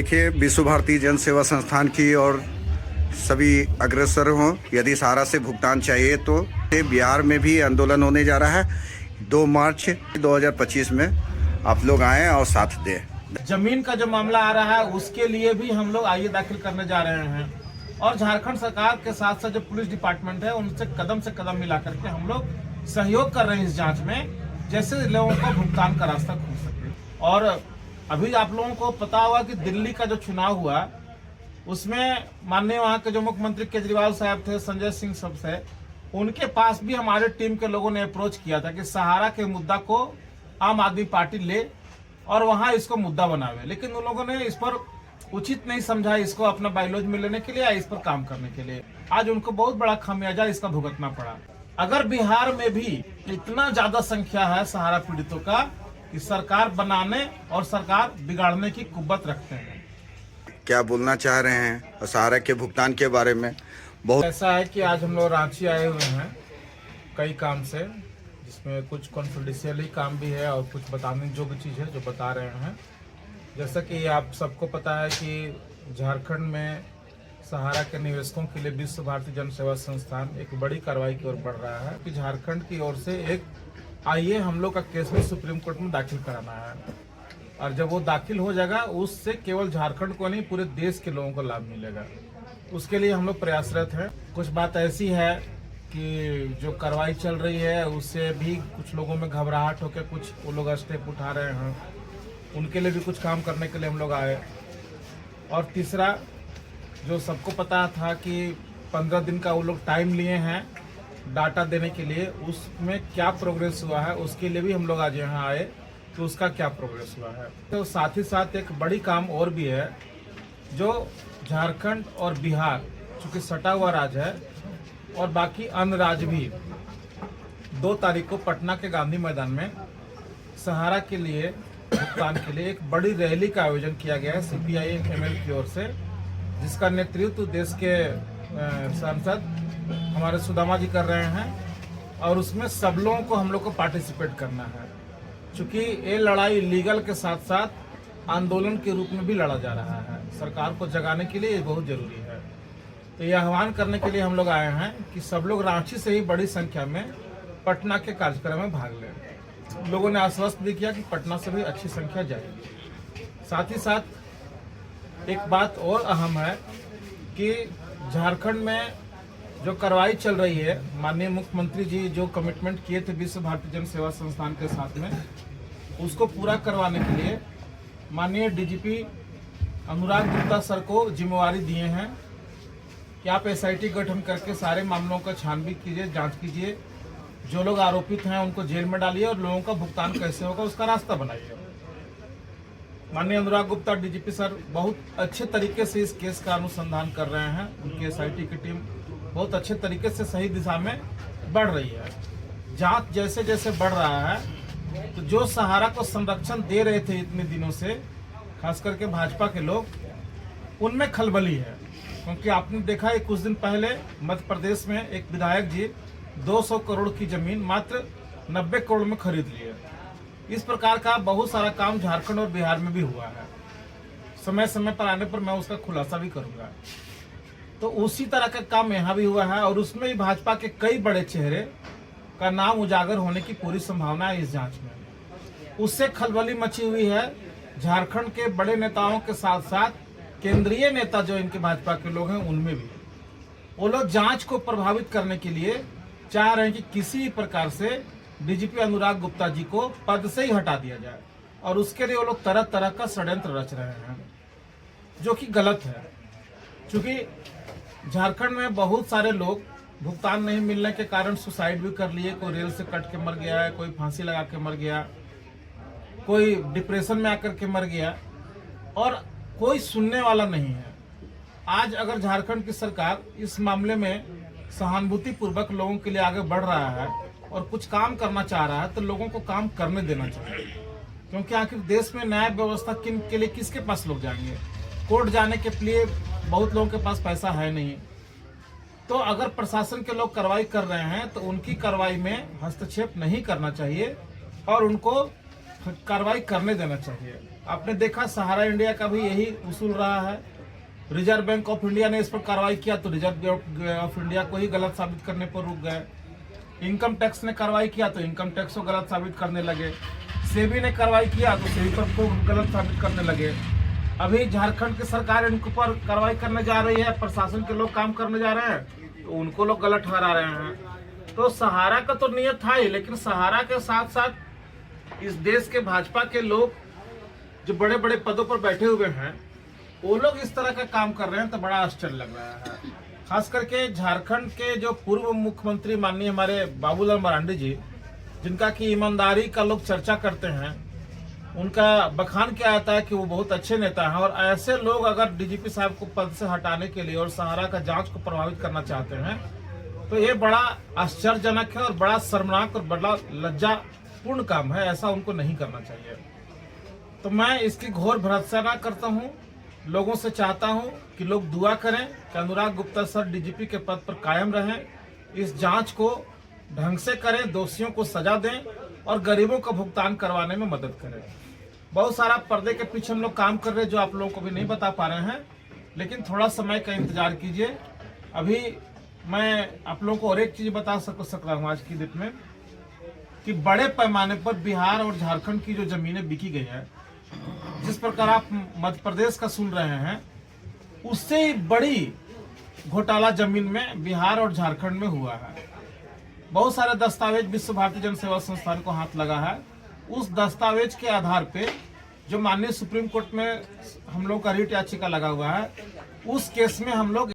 देखिए, विश्व भारती जन सेवा संस्थान की और सभी अग्रसर हों। यदि सहारा से भुगतान चाहिए तो बिहार में भी आंदोलन होने जा रहा है 2 मार्च 2025 में। आप लोग आएँ और साथ दें। जमीन का जो मामला आ रहा है उसके लिए भी हम लोग आईए दाखिल करने जा रहे हैं और झारखंड सरकार के साथ साथ जो पुलिस डिपार्टमेंट है उनसे कदम मिला करके हम लोग सहयोग कर रहे हैं इस जांच में, जैसे लोगों को भुगतान का रास्ता खुल सके। और अभी आप लोगों को पता होगा कि दिल्ली का जो चुनाव हुआ उसमें माननीय वहाँ के जो मुख्यमंत्री केजरीवाल साहब थे, संजय सिंह सब से, उनके पास भी हमारे टीम के लोगों ने अप्रोच किया था कि सहारा के मुद्दा को आम आदमी पार्टी ले और वहां इसको मुद्दा बनावे, लेकिन उन लोगों ने इस पर उचित नहीं समझा इसको अपना बायोलॉजी में लेने के लिए या इस पर काम करने के लिए। आज उनको बहुत बड़ा खामियाजा इसका भुगतना पड़ा। अगर बिहार में भी इतना ज्यादा संख्या है सहारा पीड़ितों का कि सरकार बनाने और सरकार बिगाड़ने की कुव्वत रखते हैं। क्या बोलना चाह रहे हैं सहारा के भुगतान के बारे में? बहुत ऐसा है कि आज हम लोग रांची आए हुए हैं कई काम से, जिसमें कुछ कॉन्फिडेंशियल काम भी है और कुछ बताने योग्य चीज़ है जो बता रहे हैं। जैसा कि आप सबको पता है कि झारखंड में सहारा के निवेशकों के लिए विश्व भारती जन सेवा संस्थान एक बड़ी कार्रवाई की ओर बढ़ रहा है कि झारखंड की ओर से एक आइए हम लोग का केस में सुप्रीम कोर्ट में दाखिल कराना है, और जब वो दाखिल हो जाएगा उससे केवल झारखंड को नहीं पूरे देश के लोगों को लाभ मिलेगा। उसके लिए हम लोग प्रयासरत हैं। कुछ बात ऐसी है कि जो कार्रवाई चल रही है उससे भी कुछ लोगों में घबराहट होकर कुछ वो लोग स्टेप उठा रहे हैं, उनके लिए भी कुछ काम करने के लिए हम लोग आए। और तीसरा, जो सबको पता था कि 15 दिन का वो लोग टाइम लिए हैं डाटा देने के लिए, उसमें क्या प्रोग्रेस हुआ है उसके लिए भी हम लोग आज यहाँ आए कि उसका क्या प्रोग्रेस हुआ है। तो साथ ही साथ एक बड़ी काम और भी है, जो झारखंड और बिहार चूँकि सटा हुआ राज्य है और बाकी अन्य राज्य भी 2 तारीख को पटना के गांधी मैदान में सहारा के लिए भुगतान के लिए एक बड़ी रैली का आयोजन किया गया है CPI-ML की ओर से, जिसका नेतृत्व देश के सांसद हमारे सुदामा जी कर रहे हैं। और उसमें सब लोगों को हम लोग को पार्टिसिपेट करना है, क्योंकि ये लड़ाई लीगल के साथ साथ आंदोलन के रूप में भी लड़ा जा रहा है। सरकार को जगाने के लिए ये बहुत जरूरी है। तो ये आह्वान करने के लिए हम लोग आए हैं कि सब लोग रांची से ही बड़ी संख्या में पटना के कार्यक्रम में भाग लें। लोगों ने आश्वस्त भी किया कि पटना से भी अच्छी संख्या जाएगी। साथ ही साथ एक बात और अहम है कि झारखंड में जो कार्रवाई चल रही है, माननीय मुख्यमंत्री जी जो कमिटमेंट किए थे विश्व भारती जन सेवा संस्थान के साथ में, उसको पूरा करवाने के लिए माननीय DGP अनुराग गुप्ता सर को जिम्मेवारी दिए हैं कि आप SIT गठन करके सारे मामलों का छानबीन कीजिए, जांच कीजिए, जो लोग आरोपित हैं उनको जेल में डालिए और लोगों का भुगतान कैसे होगा उसका रास्ता बनाइए। माननीय अनुराग गुप्ता DGP सर बहुत अच्छे तरीके से इस केस का अनुसंधान कर रहे हैं। उनकी SIT की टीम बहुत अच्छे तरीके से सही दिशा में बढ़ रही है। जांच जैसे जैसे बढ़ रहा है तो जो सहारा को संरक्षण दे रहे थे इतने दिनों से, खास करके भाजपा के लोग, उनमें खलबली है। क्योंकि आपने देखा है कुछ दिन पहले मध्य प्रदेश में एक विधायक जी 200 करोड़ की जमीन मात्र 90 करोड़ में खरीद लिए। इस प्रकार का बहुत सारा काम झारखंड और बिहार में भी हुआ है। समय समय पर आने पर मैं उसका खुलासा भी करूंगा। तो उसी तरह का काम यहाँ भी हुआ है और उसमें भी भाजपा के कई बड़े चेहरे का नाम उजागर होने की पूरी संभावना है इस जांच में। उससे खलबली मची हुई है। झारखंड के बड़े नेताओं के साथ साथ केंद्रीय नेता जो इनके भाजपा के लोग हैं उनमें भी वो लोग जांच को प्रभावित करने के लिए चाह रहे हैं कि किसी प्रकार से DGP अनुराग गुप्ता जी को पद से ही हटा दिया जाए, और उसके लिए वो लोग तरह तरह का षड्यंत्र रच रहे हैं, जो कि गलत है। क्योंकि झारखंड में बहुत सारे लोग भुगतान नहीं मिलने के कारण सुसाइड भी कर लिए। कोई रेल से कट के मर गया है, कोई फांसी लगा के मर गया, कोई डिप्रेशन में आकर के मर गया, और कोई सुनने वाला नहीं है। आज अगर झारखंड की सरकार इस मामले में सहानुभूति पूर्वक लोगों के लिए आगे बढ़ रहा है और कुछ काम करना चाह रहा है तो लोगों को काम करने देना चाहिए। क्योंकि आखिर देश में न्याय व्यवस्था किन के लिए किसके पास लोग जाएंगे? कोर्ट जाने के लिए बहुत लोगों के पास पैसा है नहीं। तो अगर प्रशासन के लोग कार्रवाई कर रहे हैं तो उनकी कार्रवाई में हस्तक्षेप नहीं करना चाहिए और उनको कार्रवाई करने देना चाहिए। आपने देखा सहारा इंडिया का भी यही उसूल रहा है। रिजर्व बैंक ऑफ इंडिया ने इस पर कार्रवाई किया तो रिजर्व बैंक ऑफ इंडिया को ही गलत साबित करने पर रुक गए। इनकम टैक्स ने कार्रवाई किया तो इनकम टैक्स को गलत साबित करने लगे। सेबी ने कार्रवाई किया तो सेबी पर को गलत साबित करने लगे। अभी झारखंड की सरकार इनके ऊपर कार्रवाई करने जा रही है, प्रशासन के लोग काम करने जा रहे हैं तो उनको लोग गलत ठहरा रहे हैं। तो सहारा का तो नियत था ही, लेकिन सहारा के साथ साथ इस देश के भाजपा के लोग जो बड़े बड़े पदों पर बैठे हुए हैं वो लोग इस तरह का काम कर रहे हैं तो बड़ा आश्चर्य लग रहा है। खास करके झारखंड के जो पूर्व मुख्यमंत्री माननीय हमारे बाबूलाल मरांडी जी, जिनका की ईमानदारी का लोग चर्चा करते हैं, उनका बखान किया जाता है कि वो बहुत अच्छे नेता हैं। और ऐसे लोग अगर डीजीपी साहब को पद से हटाने के लिए और सहारा का जांच को प्रभावित करना चाहते हैं तो ये बड़ा आश्चर्यजनक है और बड़ा शर्मनाक और बड़ा लज्जापूर्ण काम है। ऐसा उनको नहीं करना चाहिए। तो मैं इसकी घोर भर्त्सना करता हूँ। लोगों से चाहता हूँ कि लोग दुआ करें कि अनुराग गुप्ता सर डीजीपी के पद पर कायम रहें, इस जांच को ढंग से करें, दोषियों को सजा दें और गरीबों का भुगतान करवाने में मदद करें। बहुत सारा पर्दे के पीछे हम लोग काम कर रहे हैं जो आप लोगों को भी नहीं बता पा रहे हैं, लेकिन थोड़ा समय का इंतजार कीजिए। अभी मैं आप लोगों को और एक चीज बता सक रहा हूँ आज की डेट में कि बड़े पैमाने पर बिहार और झारखंड की जो जमीनें बिकी गई है, जिस प्रकार आप मध्य प्रदेश का सुन रहे हैं, उससे बड़ी घोटाला जमीन में बिहार और झारखंड में हुआ है। बहुत सारे दस्तावेज विश्व भारती जन सेवा संस्थान को हाथ लगा है। उस दस्तावेज के आधार पे जो माननीय सुप्रीम कोर्ट में हम लोग का रिट याचिका लगा हुआ है, उस केस में हम लोग